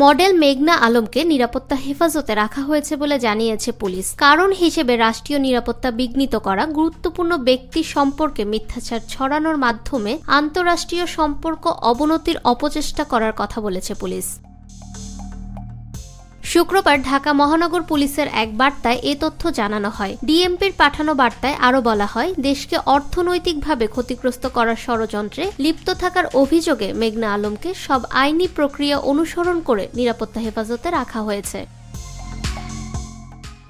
Model মেঘনা আলমকে নিরাপত্তা হেফাজতে রাখা হয়েছে বলে জানিয়েছে পুলিশ। কারণ হিসেবে রাষ্ট্রীয় নিরাপত্তা বিঘ্নিত করা, গুরুত্বপূর্ণ ব্যক্তি সম্পর্কে মিথ্যাচার ছড়ানোর মাধ্যমে আন্তঃরাষ্ট্রীয় সম্পর্ক অবনতির অপচেষ্টা করার কথা বলেছে পুলিশ। শুক্রবার ঢাকা মহানগর পুলিশের এক বার্তায় এ তথ্য জানানো হয়। ডিএমপির পাঠানো বার্তায় আরও বলা হয়, দেশকে অর্থনৈতিকভাবে ক্ষতিগ্রস্ত করার ষড়যন্ত্রে লিপ্ত থাকার অভিযোগে মেঘনা আলমকে সব আইনি প্রক্রিয়া অনুসরণ করে নিরাপত্তা হেফাজতে রাখা হয়েছে।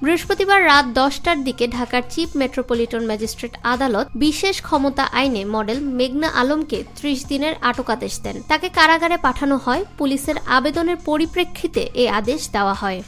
বৃহস্পতিবার রাত 10টার দিকে ঢাকার চিফ মেট্রোপলিটন ম্যাজিস্ট্রেট আদালত বিশেষ ক্ষমতা আইনে মডেল মেঘনা আলমকে 30 দিনের আটকাদেশ দেন। তাকে কারাগারে পাঠানো হয়। পুলিশের আবেদনের পরিপ্রেক্ষিতে এ আদেশ দেওয়া হয়।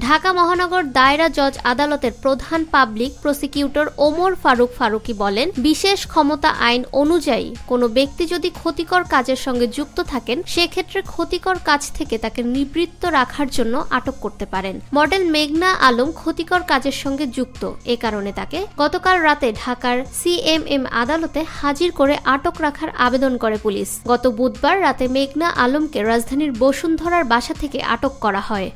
ঢাকা মহানগর দায়রা জজ আদালতের প্রধান পাবলিক প্রসিকিউটর ওমর ফারুক ফারুকি বলেন, বিশেষ ক্ষমতা আইন অনুযায়ী কোনো ব্যক্তি যদি ক্ষতিকর কাজের সঙ্গে যুক্ত থাকেন, সেক্ষেত্রে ক্ষতিকর কাজ থেকে তাকে নিবৃত্ত রাখার জন্য আটক করতে পারেন। মডেল মেঘনা আলম ক্ষতিকর কাজের সঙ্গে যুক্ত, এ কারণে তাকে গতকাল রাতে ঢাকার সিএমএম আদালতে হাজির করে আটক রাখার আবেদন করে পুলিশ। গত বুধবার রাতে মেঘনা আলমকে রাজধানীর বসুন্ধরার বাসা থেকে আটক করা হয়।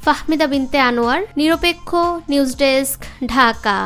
ফাহমিদা বিনতে আনোয়ার, নিরপেক্ষ নিউজ ডেস্ক, ঢাকা।